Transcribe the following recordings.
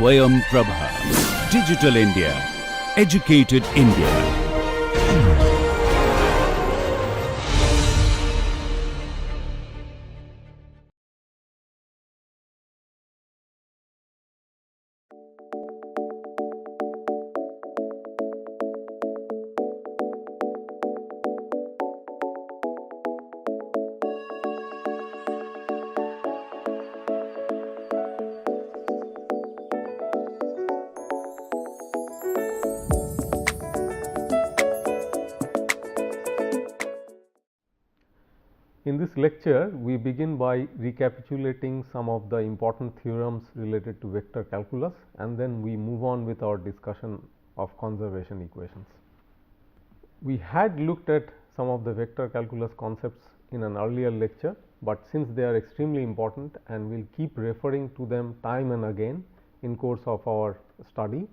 Swayam Prabha. Digital India. Educated India. In this lecture, we begin by recapitulating some of the important theorems related to vector calculus, and then we move on with our discussion of conservation equations. We had looked at some of the vector calculus concepts in an earlier lecture, but since they are extremely important and we will keep referring to them time and again in course of our study,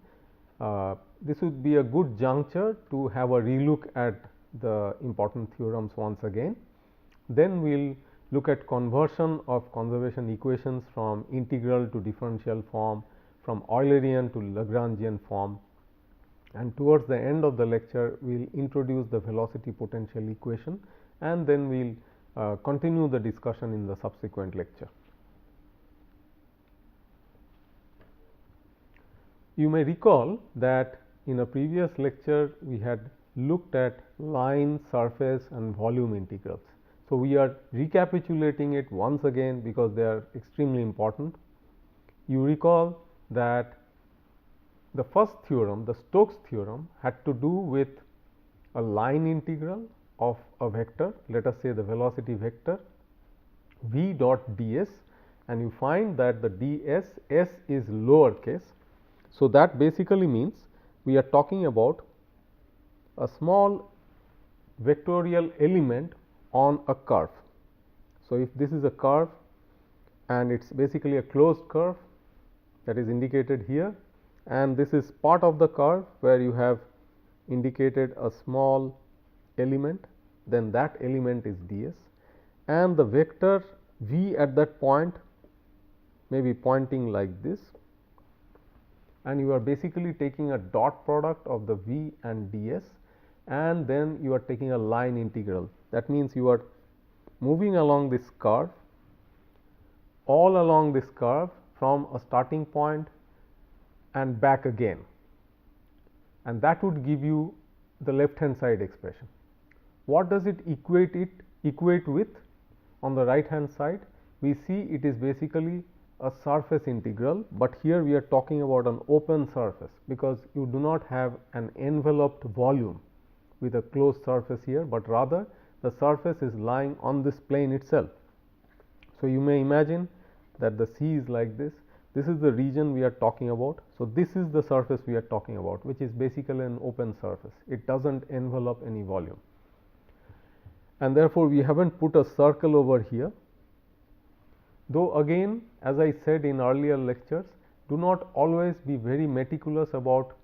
this would be a good juncture to have a relook at the important theorems once again. Then we will look at conversion of conservation equations from integral to differential form, from Eulerian to Lagrangian form, and towards the end of the lecture we will introduce the velocity potential equation, and then we will continue the discussion in the subsequent lecture. You may recall that in a previous lecture we had looked at line, surface and volume integrals. So, we are recapitulating it once again because they are extremely important. You recall that the first theorem, the Stokes theorem, had to do with a line integral of a vector, let us say the velocity vector v dot ds, and you find that the ds s is lowercase. So, that basically means we are talking about a small vectorial element on a curve. So, if this is a curve and it is basically a closed curve that is indicated here, and this is part of the curve where you have indicated a small element, then that element is ds, and the vector v at that point may be pointing like this, and you are basically taking a dot product of the v and ds, and then you are taking a line integral. That means, you are moving along this curve, all along this curve from a starting point and back again, and that would give you the left hand side expression. What does it equate with on the right hand side? We see it is basically a surface integral, but here we are talking about an open surface, because you do not have an enveloped volume with a closed surface here, but rather the surface is lying on this plane itself. So, you may imagine that the sea is like this. This is the region we are talking about. So, this is the surface we are talking about, which is basically an open surface. It does not envelop any volume, and therefore, we have not put a circle over here. Though again, as I said in earlier lectures, do not always be very meticulous about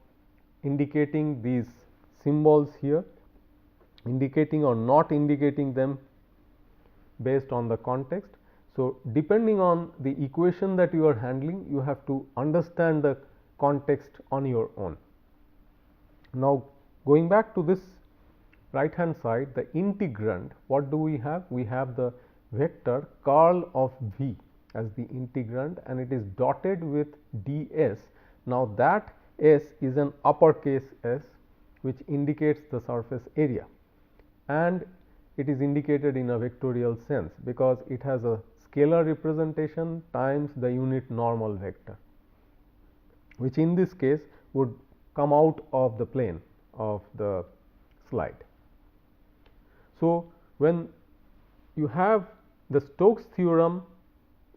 indicating these symbols here, indicating or not indicating them based on the context. So, depending on the equation that you are handling, you have to understand the context on your own. Now, going back to this right hand side, the integrand, what do we have? We have the vector curl of v as the integrand, and it is dotted with ds. Now, that s is an uppercase S, which indicates the surface area, and it is indicated in a vectorial sense, because it has a scalar representation times the unit normal vector, which in this case would come out of the plane of the slide. So, when you have the Stokes theorem,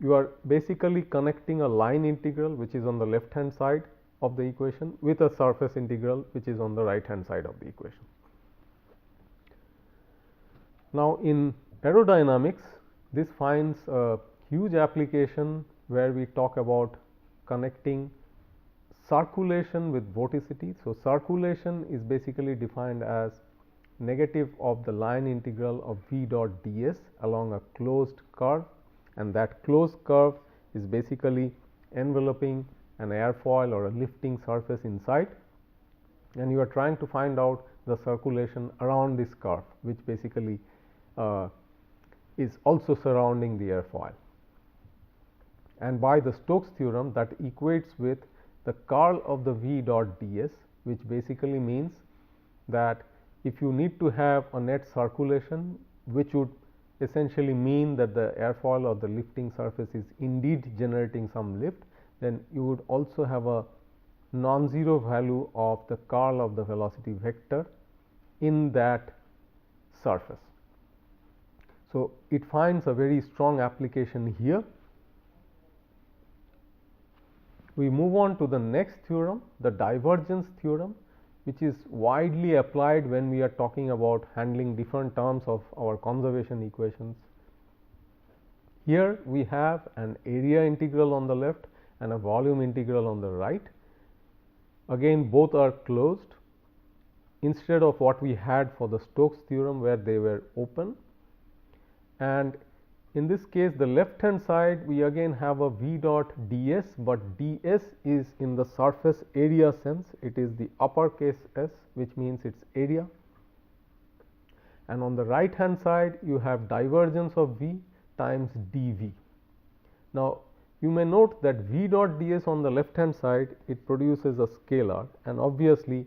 you are basically connecting a line integral, which is on the left hand side of the equation, with a surface integral, which is on the right hand side of the equation. Now, in aerodynamics, this finds a huge application where we talk about connecting circulation with vorticity. So, circulation is basically defined as negative of the line integral of v dot ds along a closed curve, and that closed curve is basically enveloping an airfoil or a lifting surface inside, and you are trying to find out the circulation around this curve, which basically is also surrounding the airfoil. And by the Stokes theorem, that equates with the curl of the V dot ds, which basically means that if you need to have a net circulation, which would essentially mean that the airfoil or the lifting surface is indeed generating some lift, then you would also have a non-zero value of the curl of the velocity vector in that surface. So, it finds a very strong application here. We move on to the next theorem, the divergence theorem, which is widely applied when we are talking about handling different terms of our conservation equations. Here we have an area integral on the left and a volume integral on the right. Again, both are closed instead of what we had for the Stokes theorem, where they were open. And in this case, the left hand side we again have a V dot ds, but ds is in the surface area sense. It is the uppercase S, which means its area. And on the right hand side you have divergence of V times dV. Now, you may note that V dot ds on the left hand side, it produces a scalar, and obviously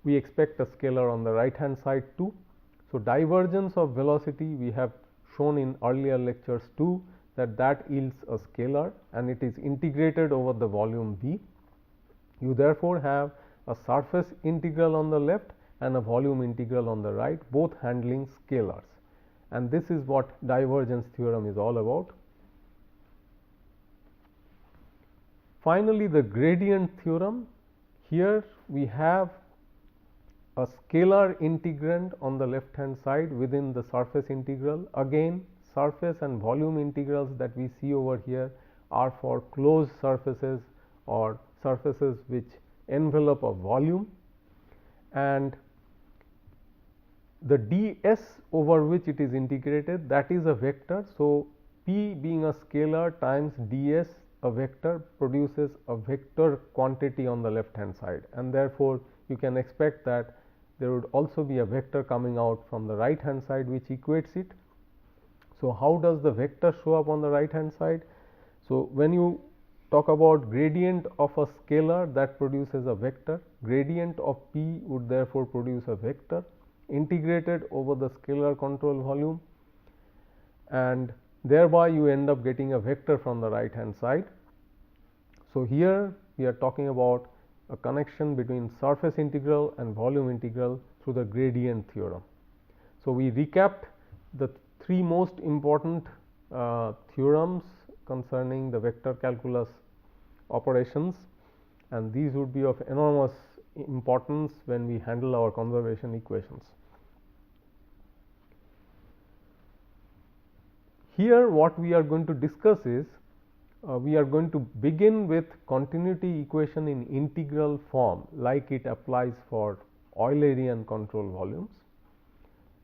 we expect a scalar on the right hand side too. So, divergence of velocity we have shown in earlier lectures too, that yields a scalar and it is integrated over the volume V. You therefore have a surface integral on the left and a volume integral on the right, both handling scalars, and this is what divergence theorem is all about. Finally, the gradient theorem. Here we have a scalar integrand on the left hand side within the surface integral. Again, surface and volume integrals that we see over here are for closed surfaces or surfaces which envelop a volume, and the ds over which it is integrated, that is a vector. So, P being a scalar times ds a vector produces a vector quantity on the left hand side, and therefore, you can expect that there would also be a vector coming out from the right hand side which equates it. So, how does the vector show up on the right hand side? So, when you talk about gradient of a scalar, that produces a vector, gradient of P would therefore produce a vector integrated over the scalar control volume, and thereby you end up getting a vector from the right hand side. So, here we are talking about a connection between surface integral and volume integral through the gradient theorem. So, we recapped the three most important theorems concerning the vector calculus operations, and these would be of enormous importance when we handle our conservation equations. Here what we are going to discuss is we are going to begin with continuity equation in integral form, like it applies for Eulerian control volumes,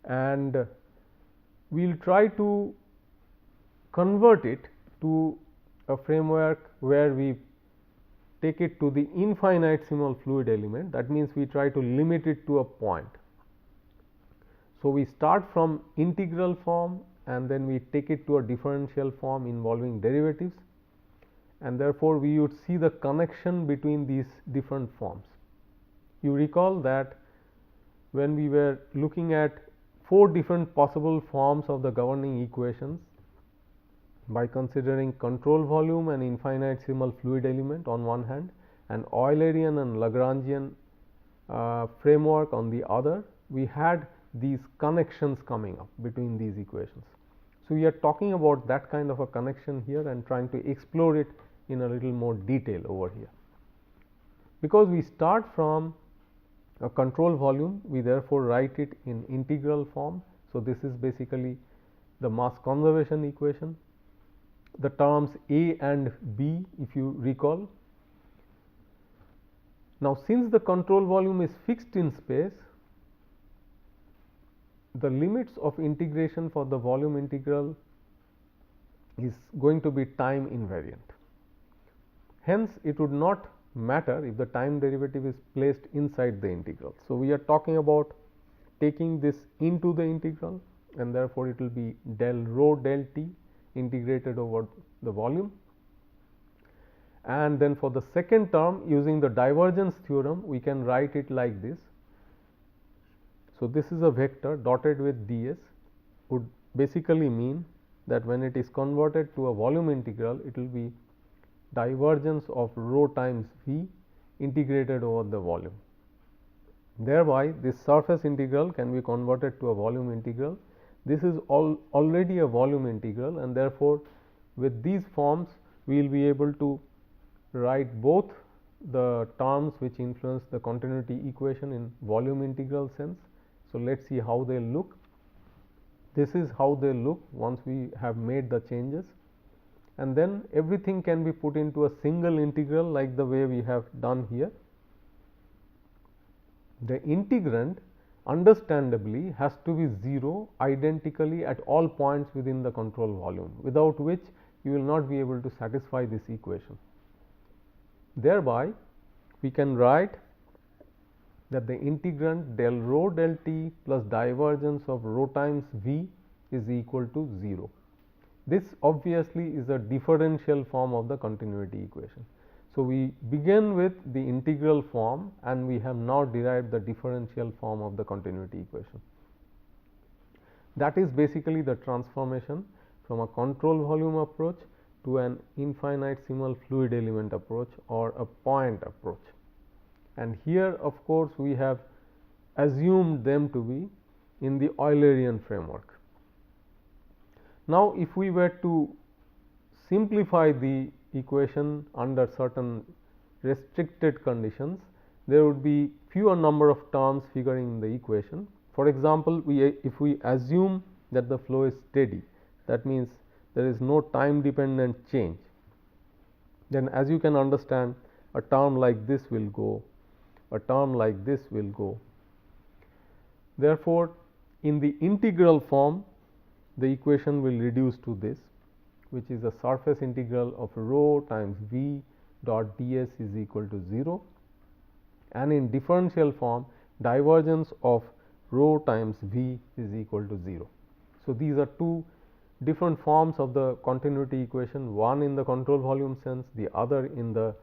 and we will try to convert it to a framework where we take it to the infinitesimal fluid element. That means, we try to limit it to a point. So, we start from integral form and then we take it to a differential form involving derivatives, and therefore, we would see the connection between these different forms. You recall that when we were looking at 4 different possible forms of the governing equations, by considering control volume and infinitesimal fluid element on one hand, and Eulerian and Lagrangian framework on the other, we had these connections coming up between these equations. So, we are talking about that kind of a connection here and trying to explore it in a little more detail over here. Because we start from a control volume, we therefore write it in integral form. So, this is basically the mass conservation equation. The terms A and B, if you recall. Now, since the control volume is fixed in space, the limits of integration for the volume integral is going to be time invariant. Hence, it would not matter if the time derivative is placed inside the integral. So, we are talking about taking this into the integral, and therefore, it will be del rho del t integrated over the volume. And then for the second term, using the divergence theorem, we can write it like this. So, this is a vector dotted with ds, would basically mean that when it is converted to a volume integral, it will be divergence of rho times v integrated over the volume. Thereby, this surface integral can be converted to a volume integral. This is already a volume integral, and therefore, with these forms we will be able to write both the terms which influence the continuity equation in volume integral sense. So, let us see how they look. This is how they look once we have made the changes, and then everything can be put into a single integral like the way we have done here. The integrand understandably has to be 0 identically at all points within the control volume, without which you will not be able to satisfy this equation. Thereby, we can write that the integrand del rho del t plus divergence of rho times v is equal to 0. This obviously is a differential form of the continuity equation. So, we begin with the integral form, and we have now derived the differential form of the continuity equation. That is basically the transformation from a control volume approach to an infinitesimal fluid element approach or a point approach. And here, of course, we have assumed them to be in the Eulerian framework. Now, if we were to simplify the equation under certain restricted conditions, there would be fewer number of terms figuring in the equation. For example, if we assume that the flow is steady, that means there is no time dependent change, then as you can understand, a term like this will go, a term like this will go. Therefore, in the integral form, the equation will reduce to this, which is a surface integral of rho times v dot ds is equal to 0, and in differential form, divergence of rho times v is equal to 0. So, these are two different forms of the continuity equation, one in the control volume sense, the other in the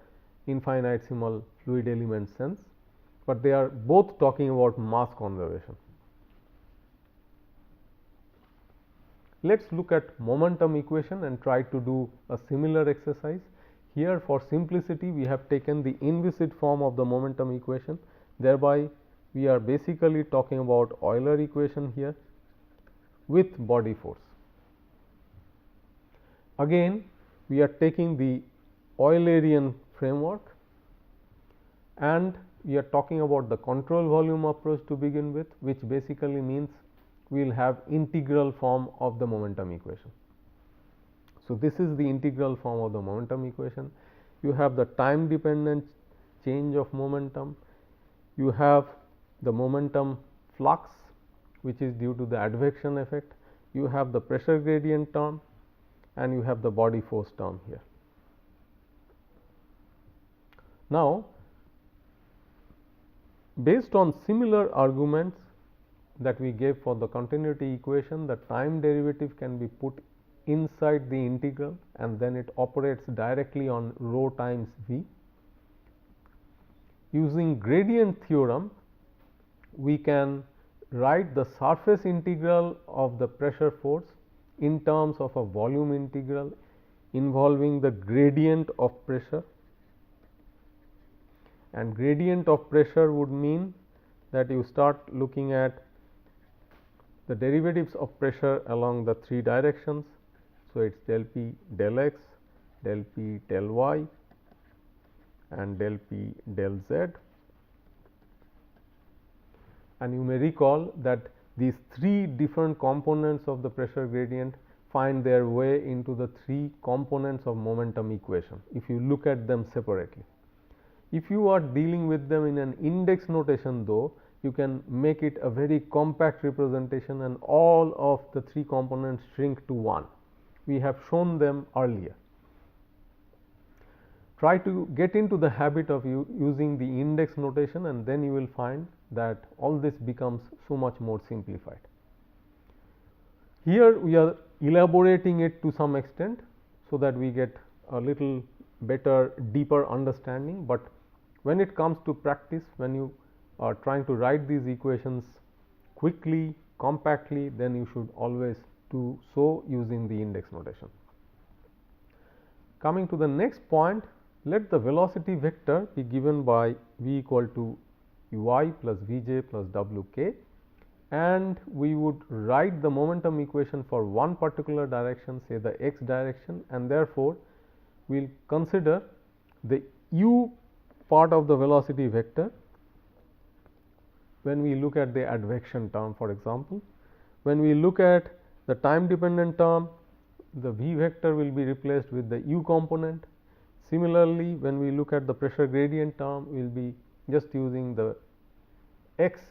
infinitesimal fluid element sense, but they are both talking about mass conservation. Let us look at momentum equation and try to do a similar exercise. Here, for simplicity, we have taken the inviscid form of the momentum equation. Thereby, we are basically talking about Euler equation here with body force. Again, we are taking the Eulerian framework, and we are talking about the control volume approach to begin with, which basically means we will have integral form of the momentum equation. So, this is the integral form of the momentum equation. You have the time dependent change of momentum, you have the momentum flux, which is due to the advection effect, you have the pressure gradient term, and you have the body force term here. Now, based on similar arguments that we gave for the continuity equation, the time derivative can be put inside the integral, and then it operates directly on rho times v. Using gradient theorem, we can write the surface integral of the pressure force in terms of a volume integral involving the gradient of pressure, and gradient of pressure would mean that you start looking at the derivatives of pressure along the three directions. So, it is del p del x, del p del y, and del p del z. And you may recall that these three different components of the pressure gradient find their way into the three components of momentum equation, if you look at them separately. If you are dealing with them in an index notation, though, you can make it a very compact representation, and all of the three components shrink to one. We have shown them earlier. try to get into the habit of using the index notation, and then you will find that all this becomes so much more simplified. Here we are elaborating it to some extent, so that we get a little better, deeper understanding, but when it comes to practice, when you are trying to write these equations quickly, compactly, then you should always do so using the index notation. Coming to the next point, let the velocity vector be given by v equal to ui plus vj plus wk, and we would write the momentum equation for one particular direction, say the x direction, and therefore we will consider the u part of the velocity vector when we look at the advection term, for example. When we look at the time dependent term, the v vector will be replaced with the u component. Similarly, when we look at the pressure gradient term, we will be just using the x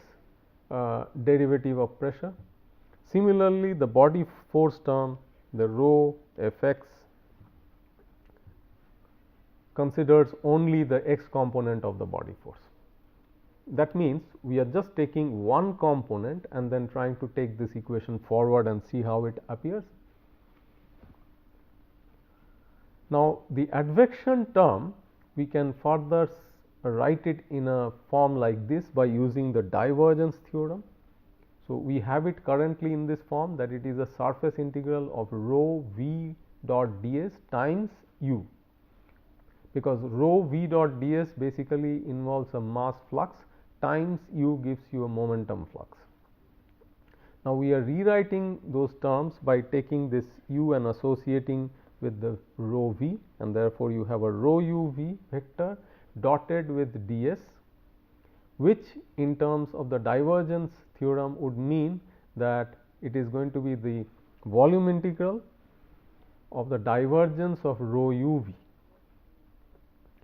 derivative of pressure. Similarly, the body force term, the rho Fx, considers only the x component of the body force. That means we are just taking one component and then trying to take this equation forward and see how it appears. Now, the advection term, we can further write it in a form like this by using the divergence theorem. So, we have it currently in this form, that it is a surface integral of rho v dot ds times u, because rho v dot ds basically involves a mass flux times u gives you a momentum flux. Now, we are rewriting those terms by taking this u and associating with the rho v, and therefore, you have a rho u v vector dotted with ds, which in terms of the divergence theorem would mean that it is going to be the volume integral of the divergence of rho u v.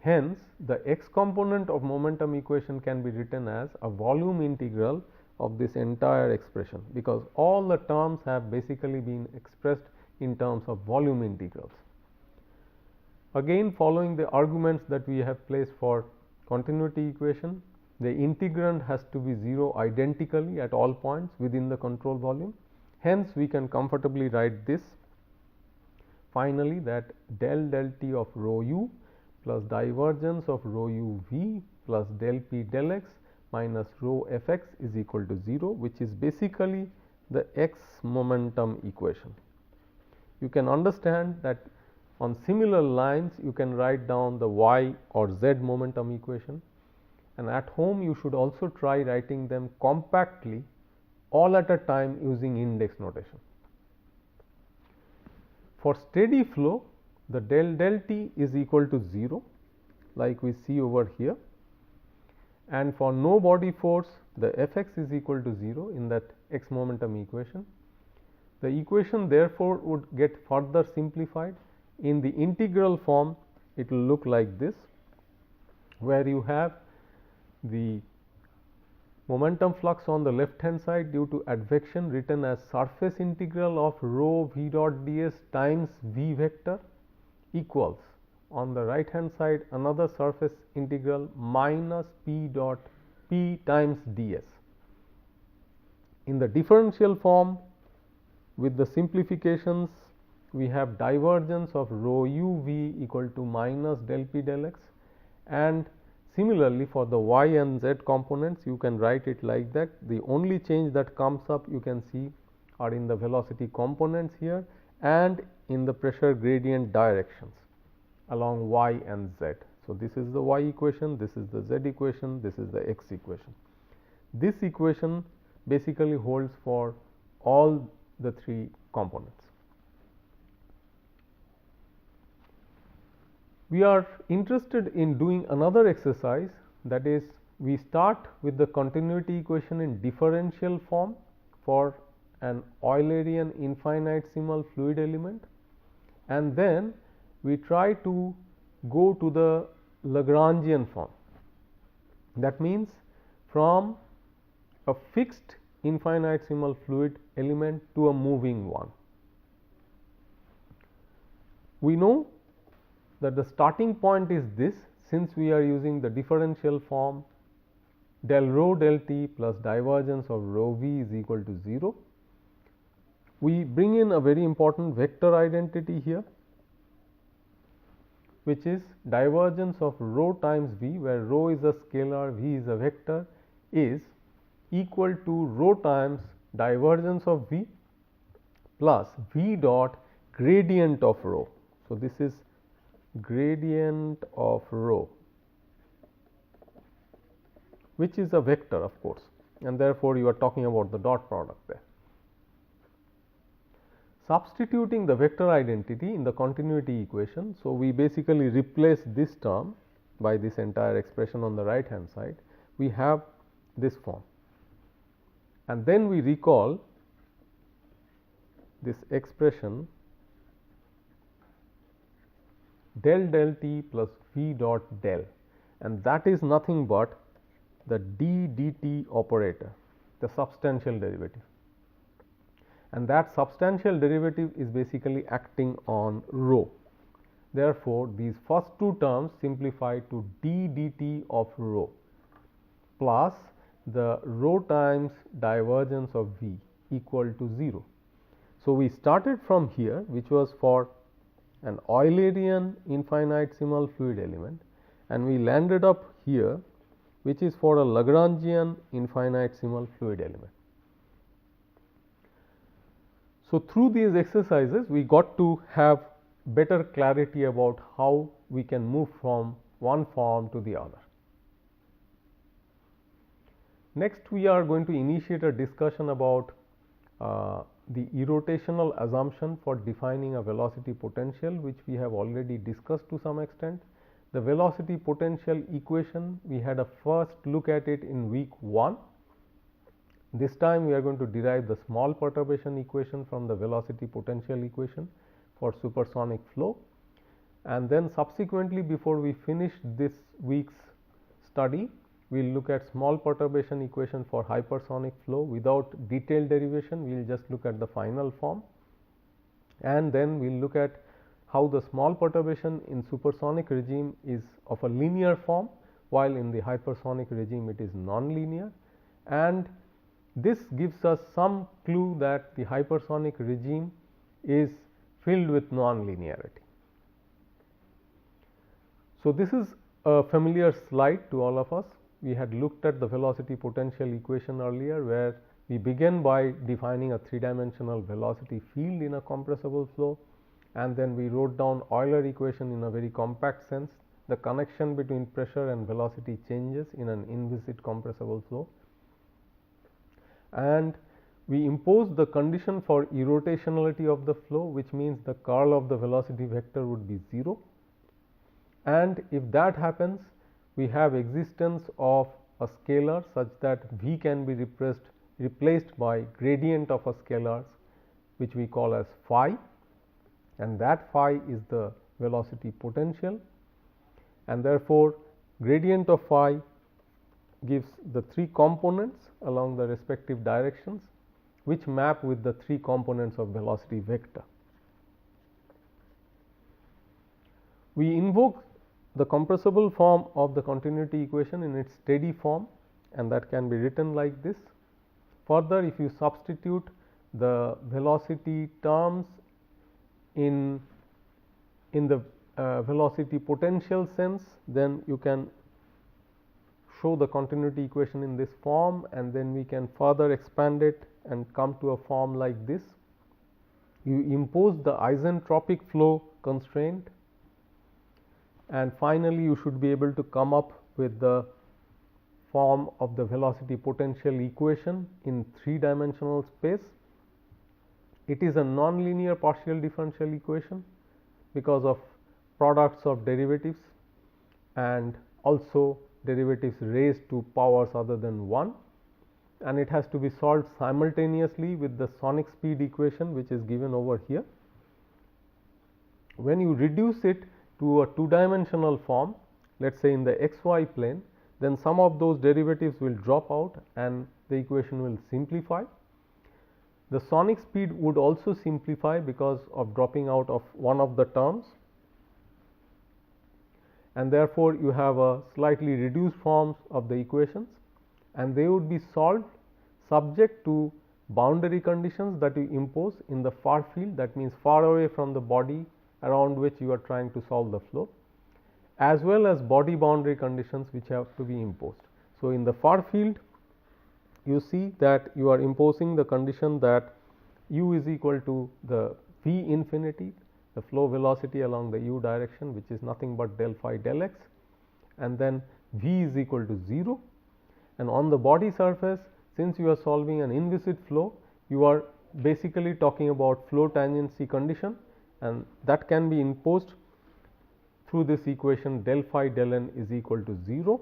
Hence, the x component of momentum equation can be written as a volume integral of this entire expression, because all the terms have basically been expressed in terms of volume integrals. Again, following the arguments that we have placed for continuity equation, the integrand has to be 0 identically at all points within the control volume. Hence, we can comfortably write this finally, that del t of rho u plus divergence of rho u v plus del p del x minus rho f x is equal to 0, which is basically the x momentum equation. You can understand that on similar lines you can write down the y or z momentum equation, and at home you should also try writing them compactly all at a time using index notation. For steady flow, the del t is equal to 0, like we see over here, and for no body force, the f x is equal to 0 in that x momentum equation. The equation therefore would get further simplified. In the integral form, it will look like this, where you have the momentum flux on the left hand side due to advection written as surface integral of rho v dot ds times v vector equals, on the right hand side, another surface integral minus p dot p times ds. In the differential form, with the simplifications, we have divergence of rho u v equal to minus del p del x, and similarly for the y and z components you can write it like that. The only change that comes up you can see are in the velocity components here and in the pressure gradient directions along y and z. So, this is the y equation, this is the z equation, this is the x equation. This equation basically holds for all the three components. We are interested in doing another exercise, that is, we start with the continuity equation in differential form for an Eulerian infinitesimal fluid element, and then we try to go to the Lagrangian form. That means, from a fixed infinitesimal fluid element to a moving one. We know that the starting point is this, since we are using the differential form del rho del t plus divergence of rho v is equal to 0. We bring in a very important vector identity here, which is divergence of rho times v, where rho is a scalar, v is a vector, is equal to rho times divergence of v plus v dot gradient of rho. So, this is gradient of rho, which is a vector of course, and therefore, you are talking about the dot product there. Substituting the vector identity in the continuity equation. So, we basically replace this term by this entire expression on the right hand side. We have this form, and then we recall this expression del del t plus v dot del, and that is nothing but the d dt operator, the substantial derivative, and that substantial derivative is basically acting on rho. Therefore, these first two terms simplify to d dt of rho plus the rho times divergence of v equal to 0. So, we started from here, which was for an Eulerian infinitesimal fluid element, and we landed up here, which is for a Lagrangian infinitesimal fluid element. So, through these exercises we got to have better clarity about how we can move from one form to the other. Next, we are going to initiate a discussion about the irrotational assumption for defining a velocity potential, which we have already discussed to some extent. The velocity potential equation, we had a first look at it in week 1. This time we are going to derive the small perturbation equation from the velocity potential equation for supersonic flow, and then subsequently, before we finish this week's study, we will look at small perturbation equation for hypersonic flow without detailed derivation. We will just look at the final form, and then we will look at how the small perturbation in supersonic regime is of a linear form, while in the hypersonic regime it is non-linear, and this gives us some clue that the hypersonic regime is filled with non-linearity. So, this is a familiar slide to all of us. We had looked at the velocity potential equation earlier, where we began by defining a 3-dimensional velocity field in a compressible flow, and then we wrote down Euler equation in a very compact sense, the connection between pressure and velocity changes in an inviscid compressible flow, and we imposed the condition for irrotationality of the flow, which means the curl of the velocity vector would be 0, and if that happens, we have existence of a scalar such that v can be replaced by gradient of a scalar, which we call as phi, and that phi is the velocity potential, and therefore, gradient of phi gives the 3 components along the respective directions, which map with the 3 components of velocity vector. We invoke the compressible form of the continuity equation in its steady form, and that can be written like this. Further, if you substitute the velocity terms in the velocity potential sense, then you can show the continuity equation in this form, and then we can further expand it and come to a form like this. You impose the isentropic flow constraint, and finally, you should be able to come up with the form of the velocity potential equation in 3-dimensional space. It is a nonlinear partial differential equation because of products of derivatives and also derivatives raised to powers other than 1, and it has to be solved simultaneously with the sonic speed equation, which is given over here. When you reduce it to a 2-dimensional form, let us say in the xy plane, then some of those derivatives will drop out and the equation will simplify. The sonic speed would also simplify because of dropping out of one of the terms, and therefore, you have a slightly reduced forms of the equations, and they would be solved subject to boundary conditions that you impose in the far field, that means far away from the body around which you are trying to solve the flow, as well as body boundary conditions which have to be imposed. So, in the far field, you see that you are imposing the condition that u is equal to the v infinity, the flow velocity along the u direction, which is nothing but del phi del x, and then v is equal to 0. And on the body surface, since you are solving an inviscid flow, you are basically talking about flow tangency condition, and that can be imposed through this equation del phi del n is equal to 0.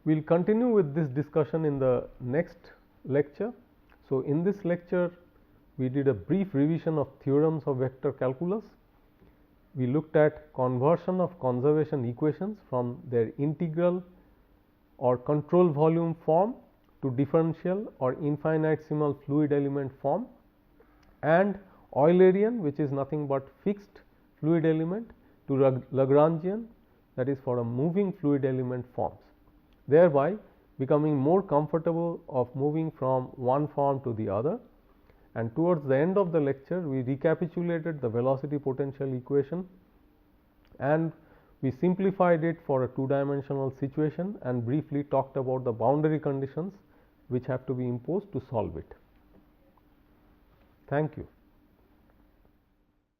We will continue with this discussion in the next lecture. So, in this lecture, we did a brief revision of theorems of vector calculus. We looked at conversion of conservation equations from their integral or control volume form to differential or infinitesimal fluid element form, and Eulerian, which is nothing but fixed fluid element, to Lagrangian, that is for a moving fluid element forms, thereby becoming more comfortable of moving from one form to the other. And towards the end of the lecture, we recapitulated the velocity potential equation, and we simplified it for a two-dimensional situation and briefly talked about the boundary conditions which have to be imposed to solve it. Thank you.